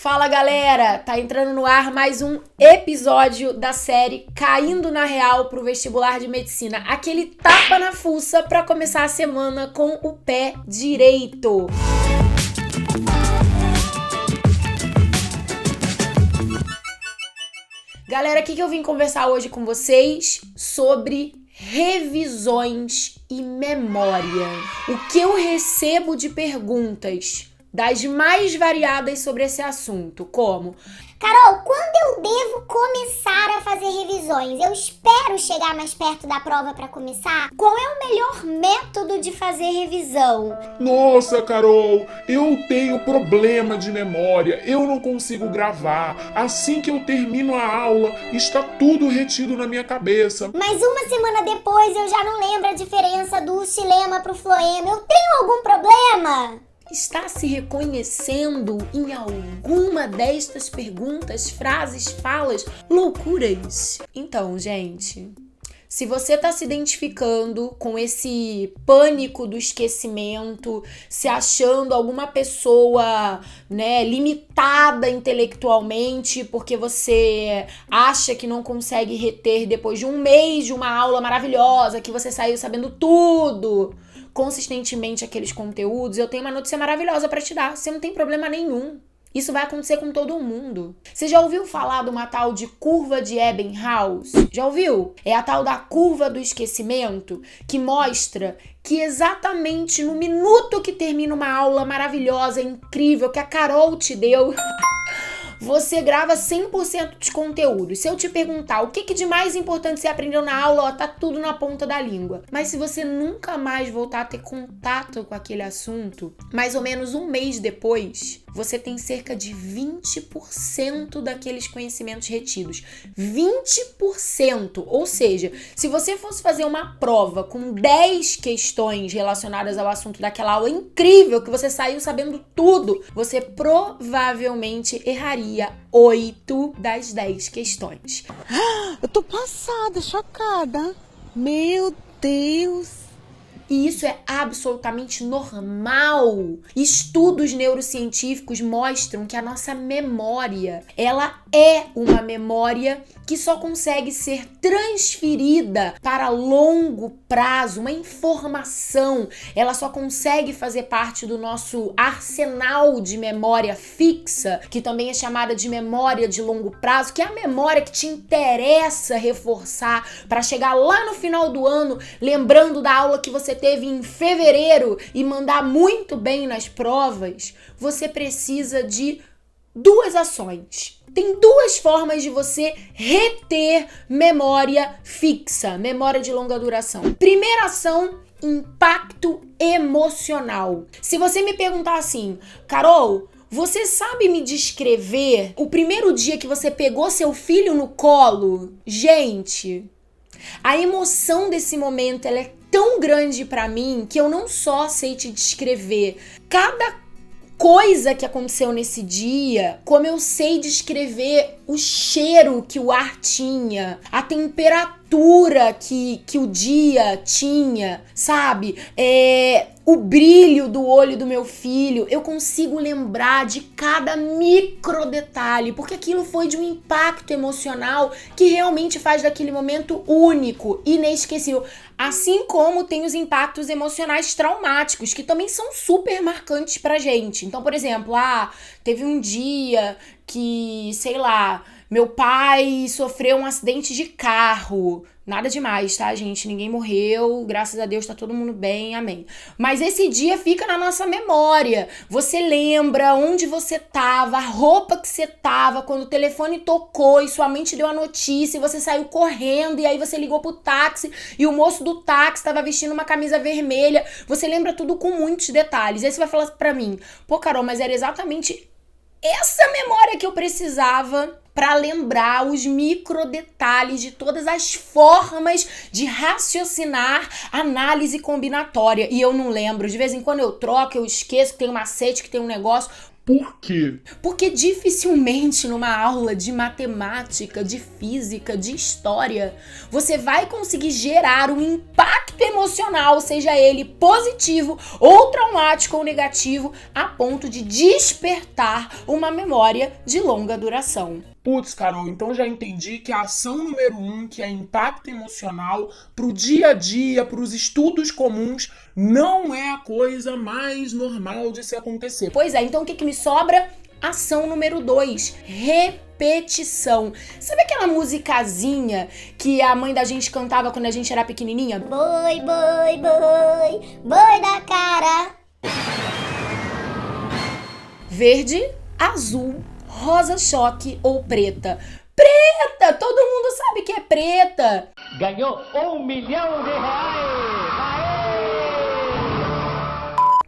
Fala galera, tá entrando no ar mais um episódio da série Caindo na Real pro vestibular de medicina. Aquele tapa na fuça pra começar a semana com o pé direito. Galera, o que eu vim conversar hoje com vocês sobre revisões e memória. O que eu recebo de perguntas das mais variadas sobre esse assunto, como: Carol, quando eu devo começar a fazer revisões? Eu espero chegar mais perto da prova para começar? Qual é o melhor método de fazer revisão? Nossa, Carol, eu tenho problema de memória, eu não consigo gravar. Assim que eu termino a aula, está tudo retido na minha cabeça. Mas uma semana depois eu já não lembro a diferença do xilema pro floema. Eu tenho algum problema? Está se reconhecendo em alguma destas perguntas, frases, falas, loucuras? Então, gente, se você está se identificando com esse pânico do esquecimento, se achando alguma pessoa, limitada intelectualmente, porque você acha que não consegue reter depois de um mês de uma aula maravilhosa, que você saiu sabendo tudo consistentemente aqueles conteúdos, eu tenho uma notícia maravilhosa pra te dar. Você não tem problema nenhum. Isso vai acontecer com todo mundo. Você já ouviu falar de uma tal de curva de Ebbinghaus? Já ouviu? É a tal da curva do esquecimento, que mostra que exatamente no minuto que termina uma aula maravilhosa, incrível, que a Carol te deu, você grava 100% dos conteúdos. Se eu te perguntar o que de mais importante você aprendeu na aula, tá tudo na ponta da língua. Mas se você nunca mais voltar a ter contato com aquele assunto, mais ou menos um mês depois, você tem cerca de 20% daqueles conhecimentos retidos. 20%! Ou seja, se você fosse fazer uma prova com 10 questões relacionadas ao assunto daquela aula incrível, que você saiu sabendo tudo, você provavelmente erraria 8 das 10 questões. Eu tô passada, chocada. Meu Deus! E isso é absolutamente normal. Estudos neurocientíficos mostram que a nossa memória, ela é uma memória que só consegue ser transferida para longo prazo. Uma informação, ela só consegue fazer parte do nosso arsenal de memória fixa, que também é chamada de memória de longo prazo, que é a memória que te interessa reforçar para chegar lá no final do ano, lembrando da aula que você teve em fevereiro e mandar muito bem nas provas. Você precisa de duas ações. Tem duas formas de você reter memória fixa, memória de longa duração. Primeira ação: impacto emocional. Se você me perguntar assim: Carol, você sabe me descrever o primeiro dia que você pegou seu filho no colo? Gente, a emoção desse momento, ela é tão grande pra mim que eu não só sei te descrever cada coisa que aconteceu nesse dia, como eu sei descrever o cheiro que o ar tinha, a temperatura que o dia tinha, sabe? O brilho do olho do meu filho. Eu consigo lembrar de cada micro detalhe, porque aquilo foi de um impacto emocional que realmente faz daquele momento único, inesquecível. Assim como tem os impactos emocionais traumáticos, que também são super marcantes pra gente. Então, por exemplo, teve um dia que, sei lá, meu pai sofreu um acidente de carro. Nada demais, tá, gente? Ninguém morreu, graças a Deus tá todo mundo bem, amém. Mas esse dia fica na nossa memória. Você lembra onde você tava, a roupa que você tava, quando o telefone tocou e sua mente deu a notícia e você saiu correndo e aí você ligou pro táxi e o moço do táxi tava vestindo uma camisa vermelha. Você lembra tudo com muitos detalhes. Aí você vai falar pra mim: pô, Carol, mas era exatamente essa memória que eu precisava para lembrar os micro detalhes de todas as formas de raciocinar análise combinatória. E eu não lembro. De vez em quando eu troco, eu esqueço que tem um macete, que tem um negócio. Por quê? Porque dificilmente numa aula de matemática, de física, de história, você vai conseguir gerar um impacto impacto emocional, seja ele positivo ou traumático ou negativo, a ponto de despertar uma memória de longa duração. Putz, Carol, então já entendi que a ação número 1, que é impacto emocional, pro dia a dia, pros estudos comuns, não é a coisa mais normal de se acontecer. Pois é, então o que me sobra? Ação número 2, repetição. Sabe aquela musicazinha que a mãe da gente cantava quando a gente era pequenininha? Boi, boi, boi, boi da cara. Verde, azul, rosa choque ou preta. Preta! Todo mundo sabe que é preta. Ganhou R$1 milhão!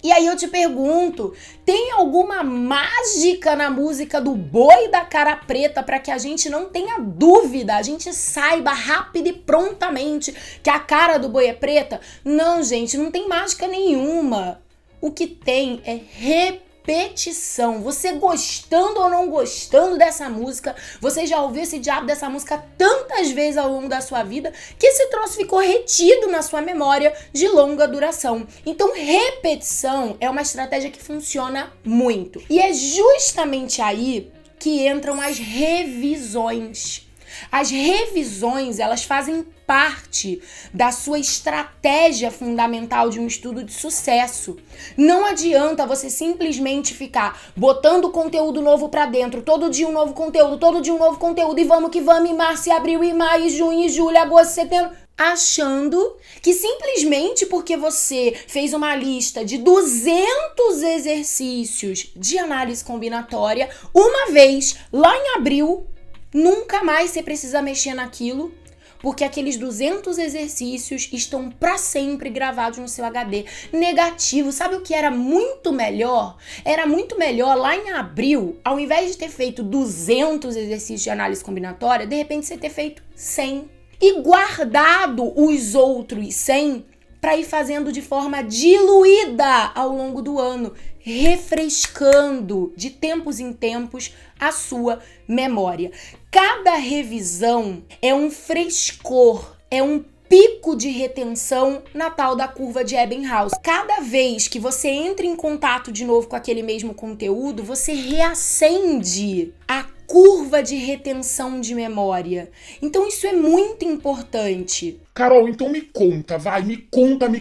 E aí eu te pergunto, tem alguma mágica na música do Boi da Cara Preta para que a gente não tenha dúvida, a gente saiba rápido e prontamente que a cara do boi é preta? Não, gente, não tem mágica nenhuma. O que tem é repetição. Você gostando ou não gostando dessa música, você já ouviu esse diabo dessa música tantas vezes ao longo da sua vida que esse troço ficou retido na sua memória de longa duração. Então, repetição é uma estratégia que funciona muito. E é justamente aí que entram as revisões. As revisões, elas fazem parte da sua estratégia fundamental de um estudo de sucesso. Não adianta você simplesmente ficar botando conteúdo novo pra dentro, todo dia um novo conteúdo, todo dia um novo conteúdo, e vamos que vamos, em março, abril, e maio, junho, julho, agosto, setembro, achando que simplesmente porque você fez uma lista de 200 exercícios de análise combinatória, uma vez lá em abril, nunca mais você precisa mexer naquilo, porque aqueles 200 exercícios estão para sempre gravados no seu HD. Negativo. Sabe o que era muito melhor? Era muito melhor lá em abril, ao invés de ter feito 200 exercícios de análise combinatória, de repente você ter feito 100 e guardado os outros 100 para ir fazendo de forma diluída ao longo do ano, refrescando de tempos em tempos a sua memória. Cada revisão é um frescor, é um pico de retenção na tal da curva de Ebbinghaus. Cada vez que você entra em contato de novo com aquele mesmo conteúdo, você reacende a curva de retenção de memória. Então isso é muito importante. Carol, então me conta, vai, me conta,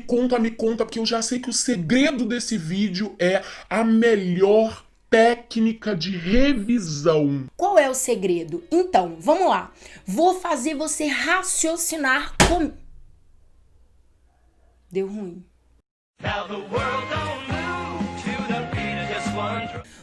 porque eu já sei que o segredo desse vídeo é a melhor técnica de revisão. Qual é o segredo? Então, vamos lá. Vou fazer você raciocinar com... Deu ruim.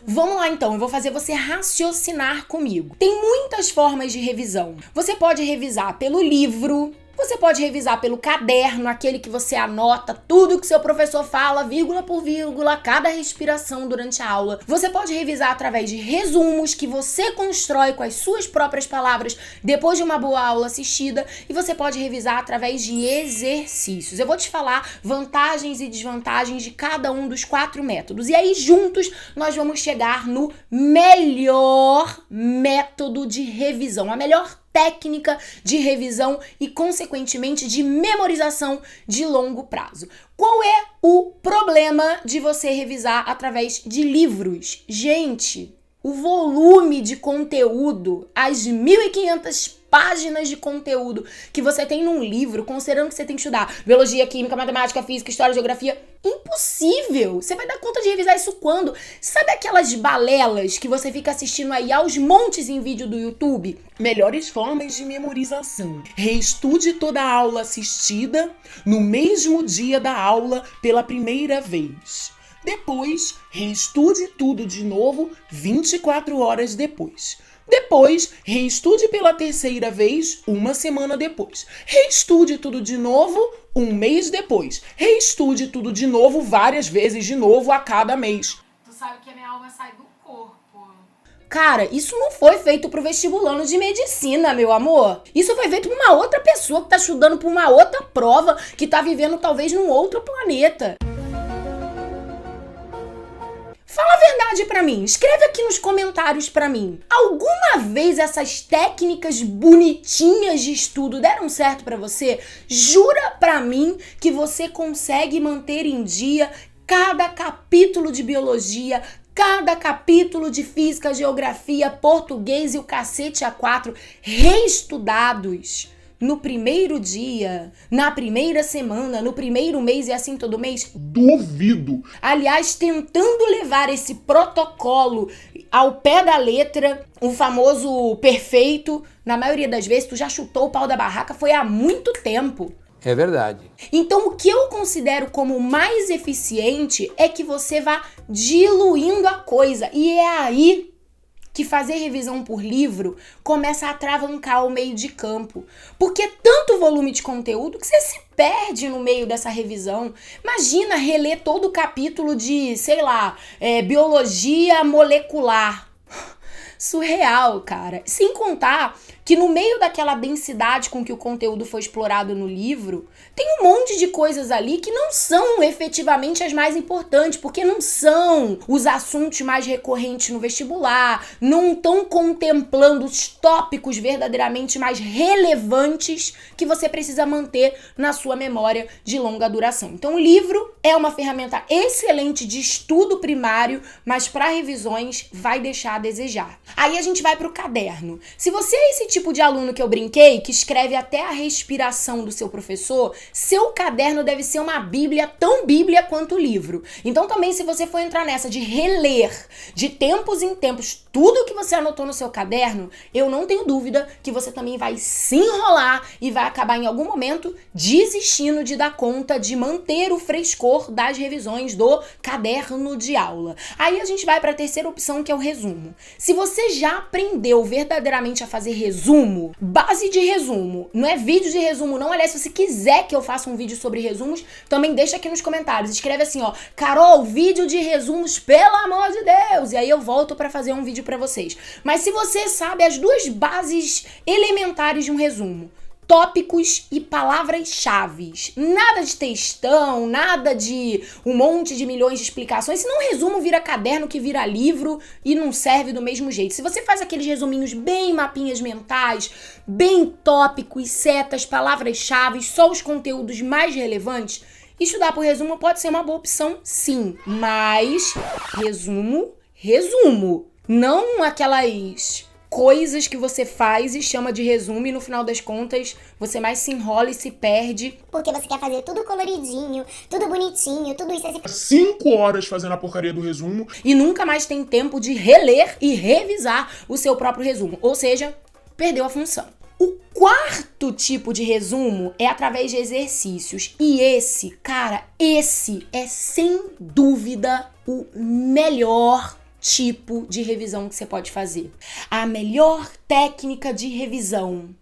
Vamos lá então, eu vou fazer você raciocinar comigo. Tem muitas formas de revisão. Você pode revisar pelo livro, você pode revisar pelo caderno, aquele que você anota tudo que seu professor fala, vírgula por vírgula, cada respiração durante a aula. Você pode revisar através de resumos que você constrói com as suas próprias palavras depois de uma boa aula assistida. E você pode revisar através de exercícios. Eu vou te falar vantagens e desvantagens de cada um dos 4 métodos. E aí, juntos, nós vamos chegar no melhor método de revisão, a melhor técnica de revisão e, consequentemente, de memorização de longo prazo. Qual é o problema de você revisar através de livros? Gente, o volume de conteúdo, as 1.500 páginas de conteúdo que você tem num livro, considerando que você tem que estudar biologia, química, matemática, física, história, geografia, impossível! Você vai dar conta de revisar isso quando? Sabe aquelas balelas que você fica assistindo aí aos montes em vídeo do YouTube? Melhores formas de memorização. Reestude toda a aula assistida no mesmo dia da aula pela primeira vez. Depois, reestude tudo de novo 24 horas depois. Depois, reestude pela terceira vez, uma semana depois. Reestude tudo de novo, um mês depois. Reestude tudo de novo, várias vezes de novo a cada mês. Tu sabe que a minha alma sai do corpo. Cara, isso não foi feito pro vestibulando de medicina, meu amor. Isso foi feito por uma outra pessoa que tá estudando por uma outra prova, que tá vivendo talvez num outro planeta. Fala a verdade pra mim. Escreve aqui nos comentários pra mim. Alguma vez essas técnicas bonitinhas de estudo deram certo pra você? Jura pra mim que você consegue manter em dia cada capítulo de biologia, cada capítulo de física, geografia, português e o cacete A4 reestudados no primeiro dia, na primeira semana, no primeiro mês e assim todo mês? Duvido. Aliás, tentando levar esse protocolo ao pé da letra, o famoso perfeito, na maioria das vezes tu já chutou o pau da barraca, foi há muito tempo. É verdade. Então, o que eu considero como mais eficiente é que você vá diluindo a coisa. E é aí que fazer revisão por livro começa a atravancar o meio de campo. Porque é tanto volume de conteúdo que você se perde no meio dessa revisão. Imagina reler todo o capítulo de, sei lá, biologia molecular. Surreal, cara. Sem contar que no meio daquela densidade com que o conteúdo foi explorado no livro, tem um monte de coisas ali que não são efetivamente as mais importantes, porque não são os assuntos mais recorrentes no vestibular, não estão contemplando os tópicos verdadeiramente mais relevantes que você precisa manter na sua memória de longa duração. Então, o livro é uma ferramenta excelente de estudo primário, mas para revisões vai deixar a desejar. Aí a gente vai pro caderno. Se você é esse tipo de aluno que eu brinquei, que escreve até a respiração do seu professor, seu caderno deve ser uma bíblia, tão bíblia quanto o livro. Então também, se você for entrar nessa de reler, de tempos em tempos, tudo que você anotou no seu caderno, eu não tenho dúvida que você também vai se enrolar e vai acabar em algum momento desistindo de dar conta de manter o frescor das revisões do caderno de aula. Aí a gente vai para a terceira opção, que é o resumo. Se você já aprendeu verdadeiramente a fazer resumo, base de resumo, não é vídeo de resumo não, aliás, se você quiser que eu faça um vídeo sobre resumos, também deixa aqui nos comentários, escreve assim, ó, Carol, vídeo de resumos, pelo amor de Deus, e aí eu volto pra fazer um vídeo pra vocês. Mas se você sabe as duas bases elementares de um resumo, tópicos e palavras-chave. Nada de textão, nada de um monte de milhões de explicações. Senão o resumo vira caderno que vira livro e não serve do mesmo jeito. Se você faz aqueles resuminhos bem mapinhas mentais, bem tópicos, setas, palavras-chave, só os conteúdos mais relevantes, estudar por resumo pode ser uma boa opção, sim. Mas resumo. Não aquelas coisas que você faz e chama de resumo e no final das contas você mais se enrola e se perde. Porque você quer fazer tudo coloridinho, tudo bonitinho, tudo isso. 5 horas fazendo a porcaria do resumo. E nunca mais tem tempo de reler e revisar o seu próprio resumo. Ou seja, perdeu a função. O quarto tipo de resumo é através de exercícios. E esse é sem dúvida o melhor tipo de revisão que você pode fazer. A melhor técnica de revisão.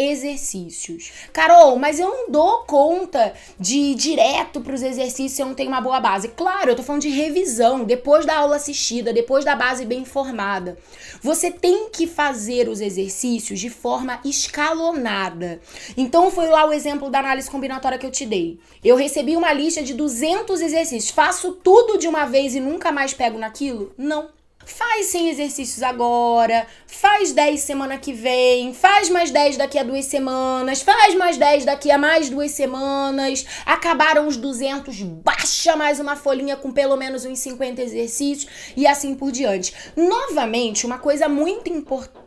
Exercícios. Carol, mas eu não dou conta de ir direto para os exercícios se eu não tenho uma boa base. Claro, eu tô falando de revisão, depois da aula assistida, depois da base bem formada. Você tem que fazer os exercícios de forma escalonada. Então foi lá o exemplo da análise combinatória que eu te dei. Eu recebi uma lista de 200 exercícios. Faço tudo de uma vez e nunca mais pego naquilo? Não. Faz 100 exercícios agora, faz 10 semana que vem, faz mais 10 daqui a 2 semanas, faz mais 10 daqui a mais 2 semanas, acabaram os 200, baixa mais uma folhinha com pelo menos uns 50 exercícios e assim por diante. Novamente, uma coisa muito importante.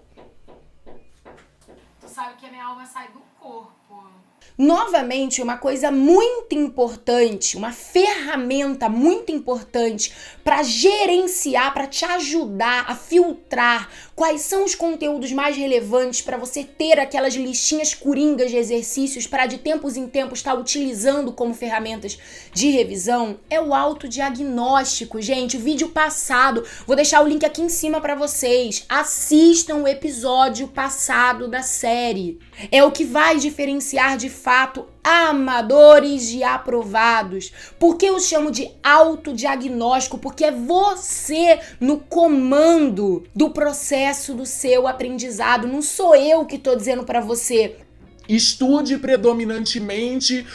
Tu sabe que a minha alma sai do corpo. Novamente, uma coisa muito importante, uma ferramenta muito importante para gerenciar, para te ajudar a filtrar quais são os conteúdos mais relevantes para você ter aquelas listinhas coringas de exercícios para de tempos em tempos estar utilizando como ferramentas de revisão, é o autodiagnóstico, gente. O vídeo passado, vou deixar o link aqui em cima para vocês. Assistam o episódio passado da série. É o que vai diferenciar de fato amadores de aprovados. Por que eu chamo de autodiagnóstico? Porque é você no comando do processo do seu aprendizado. Não sou eu que tô dizendo pra você: estude predominantemente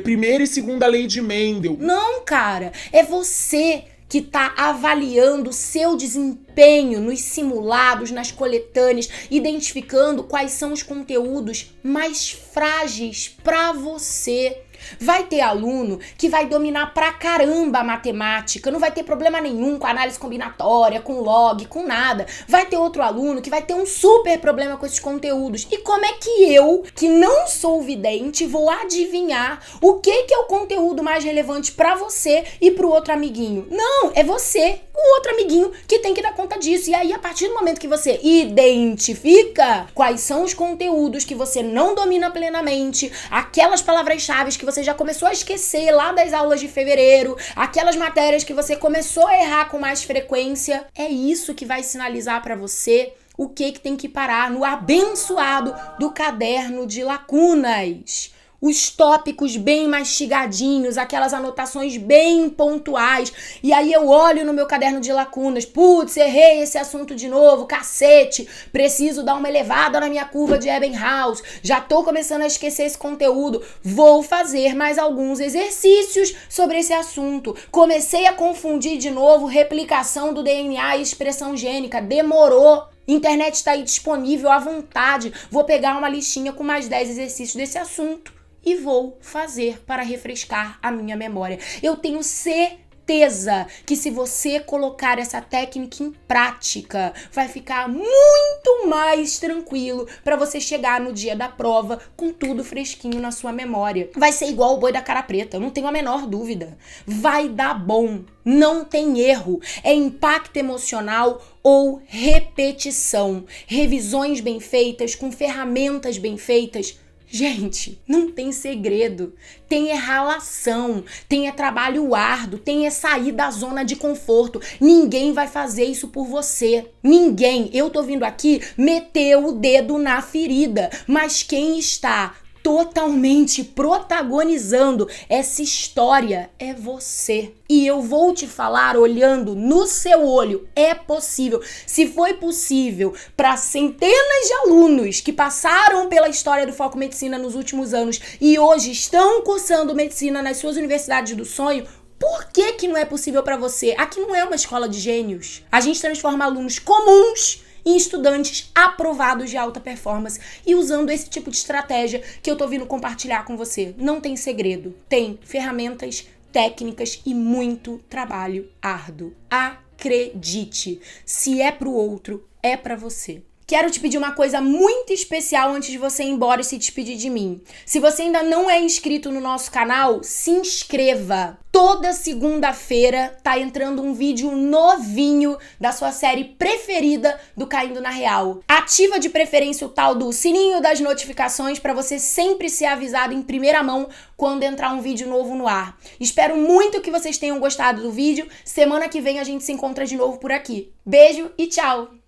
primeira e segunda lei de Mendel. não, cara, é você que está avaliando o seu desempenho nos simulados, nas coletâneas, identificando quais são os conteúdos mais frágeis para você. Vai ter aluno que vai dominar pra caramba a matemática, não vai ter problema nenhum com a análise combinatória, com log, com nada. Vai ter outro aluno que vai ter um super problema com esses conteúdos. E como é que eu, que não sou vidente, vou adivinhar o que é o conteúdo mais relevante pra você e pro outro amiguinho? Não, é você, o outro amiguinho, que tem que dar conta disso. E aí, a partir do momento que você identifica quais são os conteúdos que você não domina plenamente, aquelas palavras-chave que você já começou a esquecer lá das aulas de fevereiro, aquelas matérias que você começou a errar com mais frequência, é isso que vai sinalizar pra você o que tem que parar no abençoado do caderno de lacunas. Os tópicos bem mastigadinhos, aquelas anotações bem pontuais. E aí eu olho no meu caderno de lacunas, putz, errei esse assunto de novo, cacete, preciso dar uma elevada na minha curva de Ebbinghaus, já tô começando a esquecer esse conteúdo, vou fazer mais alguns exercícios sobre esse assunto. Comecei a confundir de novo replicação do DNA e expressão gênica, demorou. Internet está aí disponível à vontade, vou pegar uma listinha com mais 10 exercícios desse assunto e vou fazer para refrescar a minha memória. Eu tenho certeza que se você colocar essa técnica em prática, vai ficar muito mais tranquilo para você chegar no dia da prova com tudo fresquinho na sua memória. Vai ser igual o boi da cara preta, eu não tenho a menor dúvida. Vai dar bom, não tem erro. É impacto emocional ou repetição. Revisões bem feitas, com ferramentas bem feitas. Gente, não tem segredo, tem ralação, tem trabalho árduo, tem sair da zona de conforto. Ninguém vai fazer isso por você, ninguém. Eu tô vindo aqui meter o dedo na ferida, mas quem está totalmente protagonizando essa história é você. E eu vou te falar olhando no seu olho, é possível. Se foi possível para centenas de alunos que passaram pela história do Foco Medicina nos últimos anos e hoje estão cursando medicina nas suas universidades do sonho, por que não é possível para você? Aqui não é uma escola de gênios. A gente transforma alunos comuns em estudantes aprovados de alta performance e usando esse tipo de estratégia que eu tô vindo compartilhar com você. Não tem segredo, tem ferramentas, técnicas e muito trabalho árduo. Acredite, se é pro outro, é pra você. Quero te pedir uma coisa muito especial antes de você ir embora e se despedir de mim. Se você ainda não é inscrito no nosso canal, se inscreva. Toda segunda-feira tá entrando um vídeo novinho da sua série preferida do Caindo na Real. Ativa de preferência o tal do sininho das notificações para você sempre ser avisado em primeira mão quando entrar um vídeo novo no ar. Espero muito que vocês tenham gostado do vídeo. Semana que vem a gente se encontra de novo por aqui. Beijo e tchau!